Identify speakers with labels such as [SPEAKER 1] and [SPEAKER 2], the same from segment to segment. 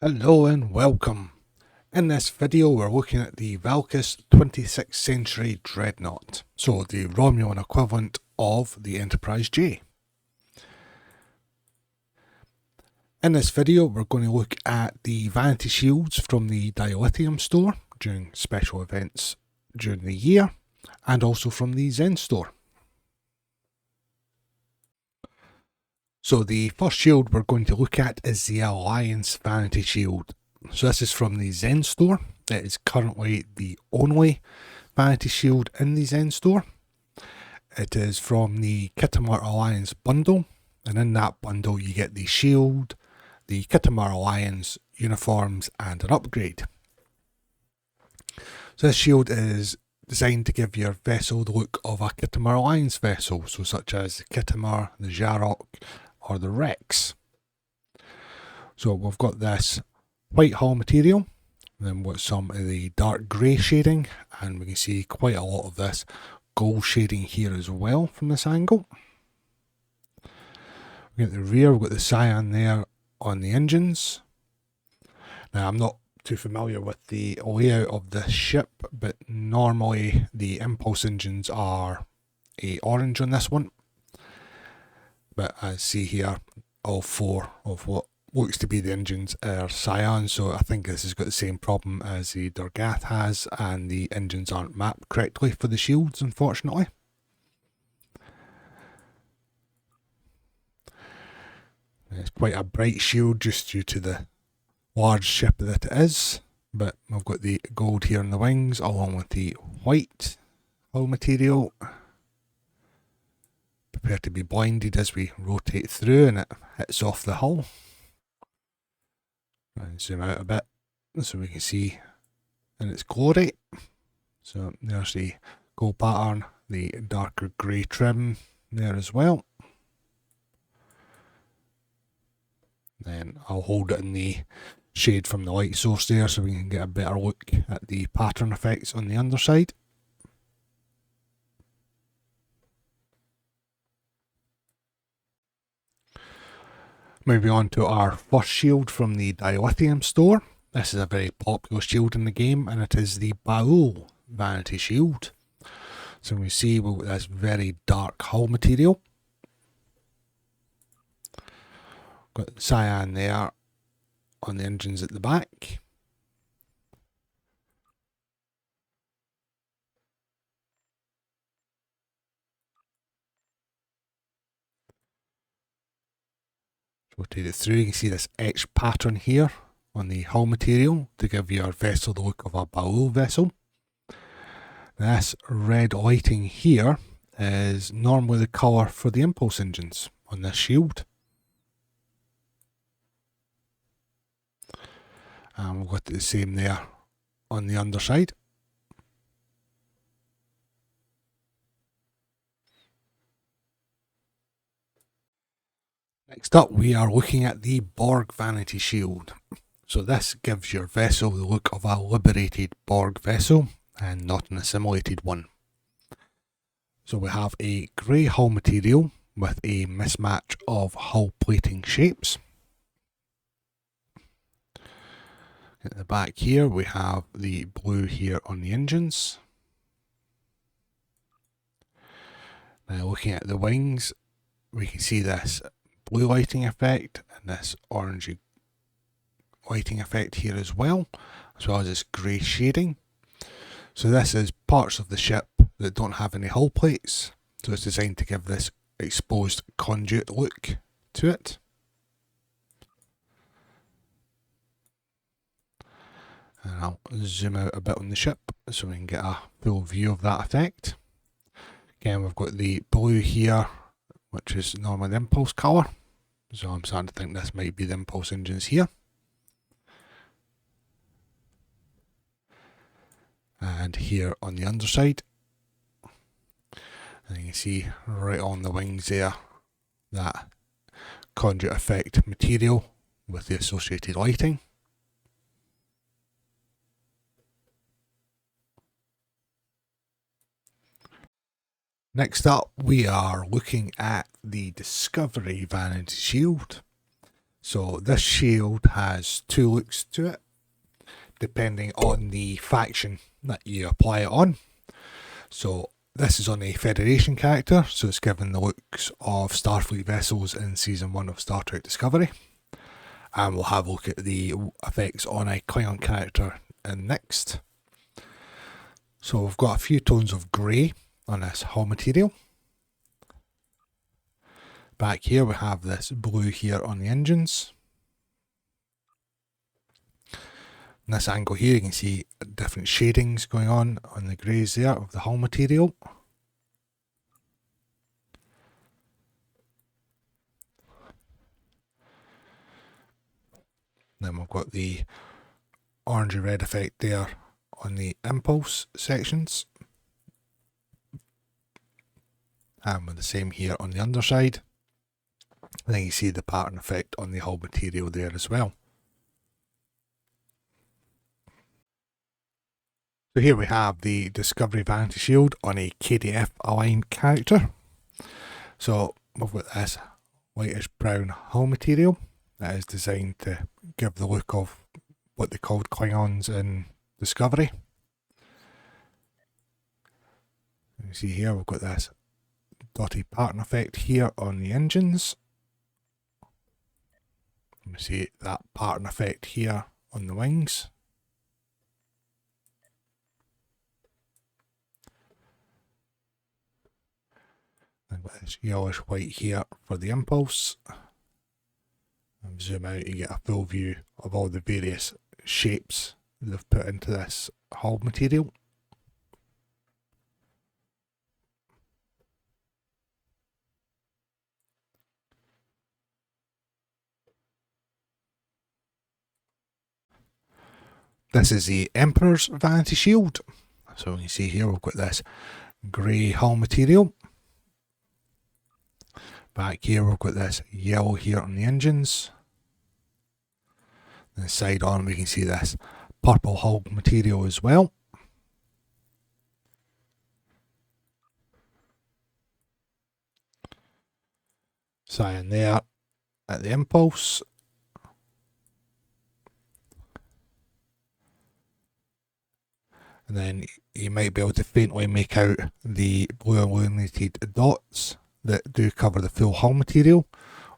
[SPEAKER 1] Hello and welcome. In this video we're looking at the Valkis 26th Century Dreadnought, so the Romulan equivalent of the Enterprise J. In this video we're going to look at the Vanity shields from the Dilithium store during special events during the year, and also from the Zen store. So the first shield we're going to look at is the Alliance Vanity shield. So this is from the Zen store. It is currently the only Vanity shield in the Zen store. It is from the Khitomer Alliance bundle, and in that bundle you get the shield, the Khitomer Alliance uniforms, and an upgrade. So this shield is designed to give your vessel the look of a Khitomer Alliance vessel, so such as the Khitomer, the Hur'q, or the Hur'q. So we've got this white hull material, then with some of the dark grey shading, and we can see quite a lot of this gold shading here as well from this angle. We get the rear, we've got the cyan there on the engines. Now I'm not too familiar with the layout of this ship, but normally the impulse engines are a orange on this one. But I see here all four of what looks to be the engines are cyan, so I think this has got the same problem as the Durgath has, and the engines aren't mapped correctly for the shields, unfortunately. It's quite a bright shield just due to the large ship that it is, but we've got the gold here on the wings along with the white hull material. Prepare to be blinded as we rotate through and it hits off the hull. And zoom out a bit so we can see in its glory. So there's the gold pattern, the darker grey trim there as well. Then I'll hold it in the shade from the light source there so we can get a better look at the pattern effects on the underside. Moving on to our first shield from the Dilithium store. This is a very popular shield in the game, and it is the Baul Vanity shield. So we see we've got this very dark hull material. Got cyan there on the engines at the back. Rotate it through, you can see this etched pattern here on the hull material to give your vessel the look of a Baul vessel. This red lighting here is normally the colour for the impulse engines on this shield. And we've got the same there on the underside. Next up we are looking at the Borg Vanity shield. So this gives your vessel the look of a liberated Borg vessel and not an assimilated one. So we have a grey hull material with a mismatch of hull plating shapes. At the back here we have the blue here on the engines. Now looking at the wings, we can see this blue lighting effect and this orangey lighting effect here as well as this grey shading. So this is parts of the ship that don't have any hull plates, so it's designed to give this exposed conduit look to it. And I'll zoom out a bit on the ship so we can get a full view of that effect. Again, we've got the blue here, which is normally the impulse colour, so I'm starting to think this might be the impulse engines here. And here on the underside, and you can see right on the wings there that conduit effect material with the associated lighting. Next up we are looking at the Discovery Vanity shield. So this shield has two looks to it, depending on the faction that you apply it on. So this is on a Federation character, so it's given the looks of Starfleet vessels in Season 1 of Star Trek Discovery. And we'll have a look at the effects on a Klingon character next. So we've got a few tones of grey on this hull material. Back here we have this blue here on the engines. In this angle here you can see different shadings going on the greys there of the hull material. Then we've got the orangey red effect there on the impulse sections. And with the same here on the underside. And then you see the pattern effect on the hull material there as well. So here we have the Discovery Vanity Shield on a KDF aligned character. So we've got this whitish brown hull material that is designed to give the look of what they called Klingons in Discovery. You see here we've got this dotted pattern effect here on the engines. You see that pattern effect here on the wings. I've got this yellowish white here for the impulse. And zoom out, you get a full view of all the various shapes they've put into this hull material. This is the Emperor's Vanity Shield. So you see here we've got this grey hull material. Back here we've got this yellow here on the engines. Then side on we can see this purple hull material as well. Cyan there at the impulse. And then you might be able to faintly make out the blue illuminated dots that do cover the full hull material,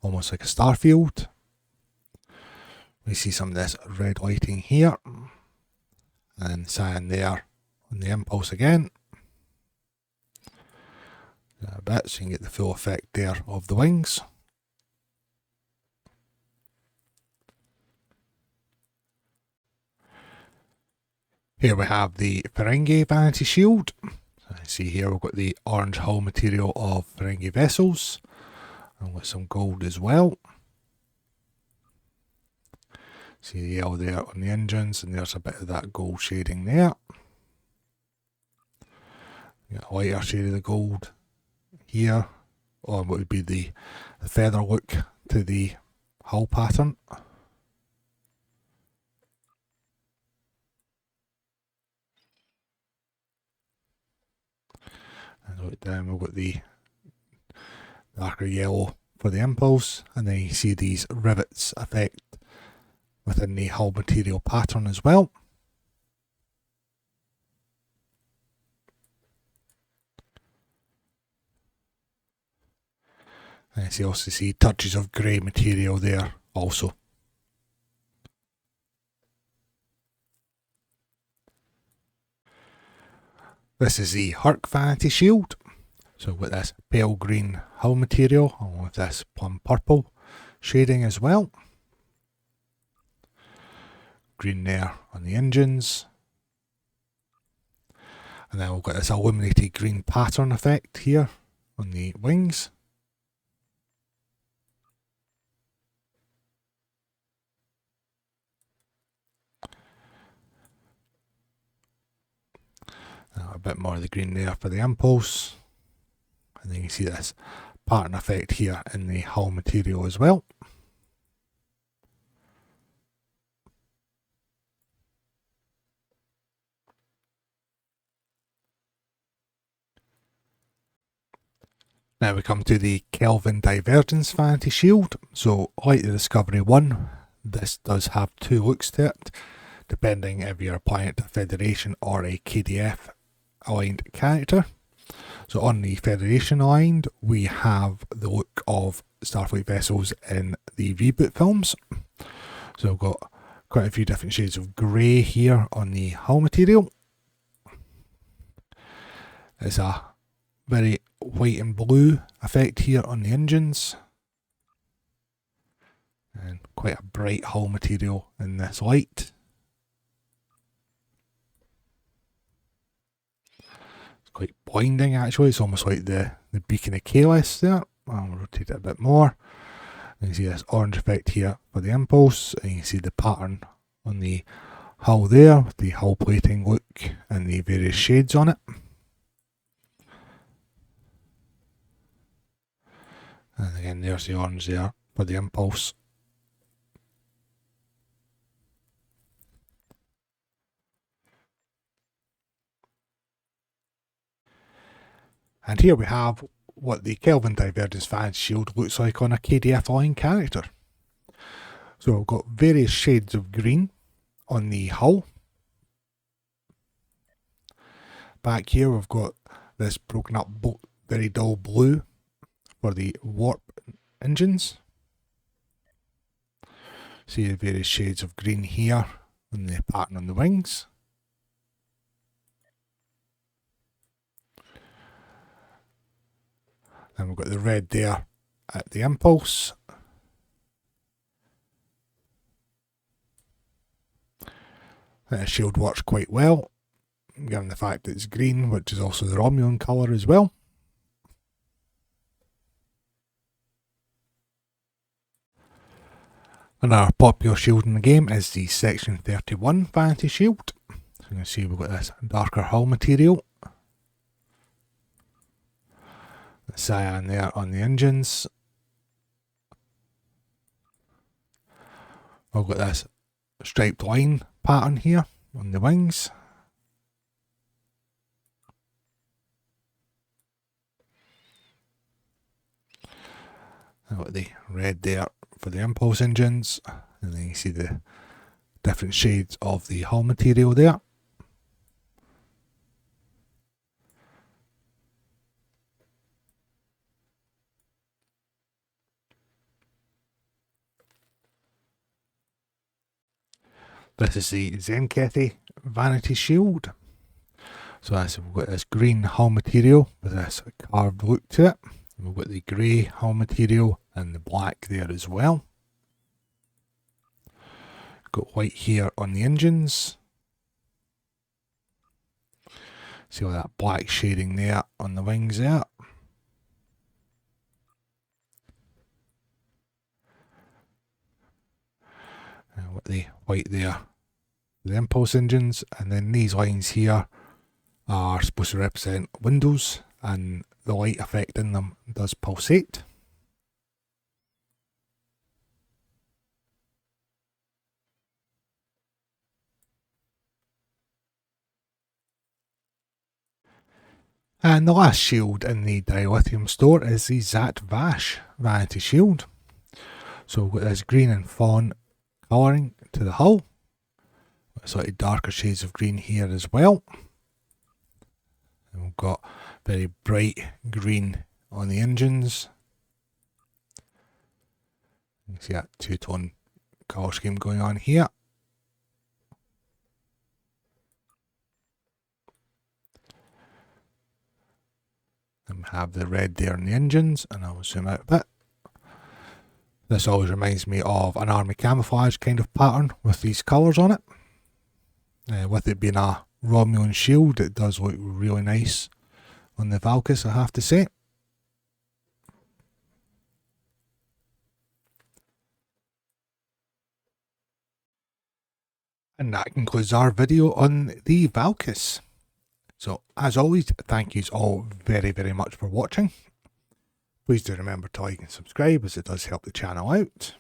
[SPEAKER 1] almost like a star field. We see some of this red lighting here, and cyan there on the impulse again. A bit so you can get the full effect there of the wings. Here we have the Ferengi Vanity Shield. So you see here we've got the orange hull material of Ferengi vessels, and with some gold as well. See the yellow there on the engines, and there's a bit of that gold shading there. You got a lighter shade of the gold here, or what would be the feather look to the hull pattern. And look down, we've got the darker yellow for the impulse, and then you see these rivets effect within the hull material pattern as well. And you also see touches of grey material there also. This is the Hur'q Vanity Shield. So with this pale green hull material, along with this plum purple shading as well. Green there on the engines. And then we've got this illuminated green pattern effect here on the wings. A bit more of the green there for the impulse. And then you see this pattern effect here in the hull material as well. Now we come to the Kelvin Divergence Vanity Shield. So, like the Discovery 1, this does have two looks to it, depending if you're applying it to Federation or a KDF aligned character. So on the Federation aligned, we have the look of Starfleet vessels in the reboot films. So we've got quite a few different shades of grey here on the hull material. It's a very white and blue effect here on the engines. And quite a bright hull material in this light. It's quite blinding actually, it's almost like the beacon of Kalis there. I'll rotate it a bit more. You can see this orange effect here for the impulse, and you can see the pattern on the hull there, with the hull plating look and the various shades on it. And again, there's the orange there for the impulse. And here we have what the Kelvin Divergence Vanity Shield looks like on a KDF line character. So we've got various shades of green on the hull. Back here we've got this broken up very dull blue for the warp engines. See the various shades of green here on the pattern on the wings. Then we've got the red there at the impulse. The shield works quite well, given the fact that it's green, which is also the Romulan colour as well. Another popular shield in the game is the Section 31 Vanity Shield. So you can see we've got this darker hull material. The cyan there on the engines. We've got this striped line pattern here on the wings. I've got the red there for the impulse engines, and then you see the different shades of the hull material there. This is the Tzenkethi Vanity Shield. So we've got this green hull material with this carved look to it. We've got the grey hull material and the black there as well. Got white here on the engines. See all that black shading there on the wings there. And with the white there, the impulse engines, and then these lines here are supposed to represent windows, and the light effect in them does pulsate. And the last shield in the Dilithium store is the Zhat Vash Vanity Shield. So we've got this green and fawn colouring to the hull. Slightly darker shades of green here as well. And we've got very bright green on the engines. You can see that two-tone colour scheme going on here. And we have the red there in the engines, and I'll zoom out a bit. This always reminds me of an army camouflage kind of pattern with these colours on it. With it being a Romulan shield, it does look really nice on the Valkis, I have to say. And that concludes our video on the Valkis. So, as always, thank you all very, very much for watching. Please do remember to like and subscribe, as it does help the channel out.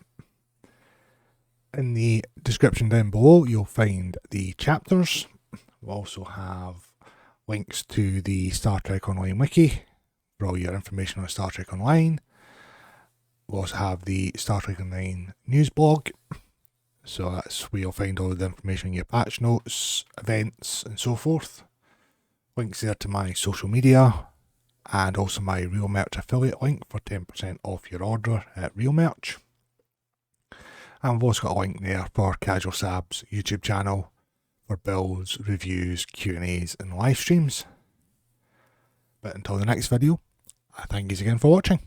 [SPEAKER 1] In the description down below, you'll find the chapters. We'll also have links to the Star Trek Online Wiki for all your information on Star Trek Online. We also have the Star Trek Online news blog, so that's where you'll find all the information, your patch notes, events and so forth. Links there to my social media and also my Real Merch affiliate link for 10% off your order at Real Merch. And we've also got a link there for Casual Sab's YouTube channel for builds, reviews, Q&As and live streams. But until the next video, I thank you again for watching.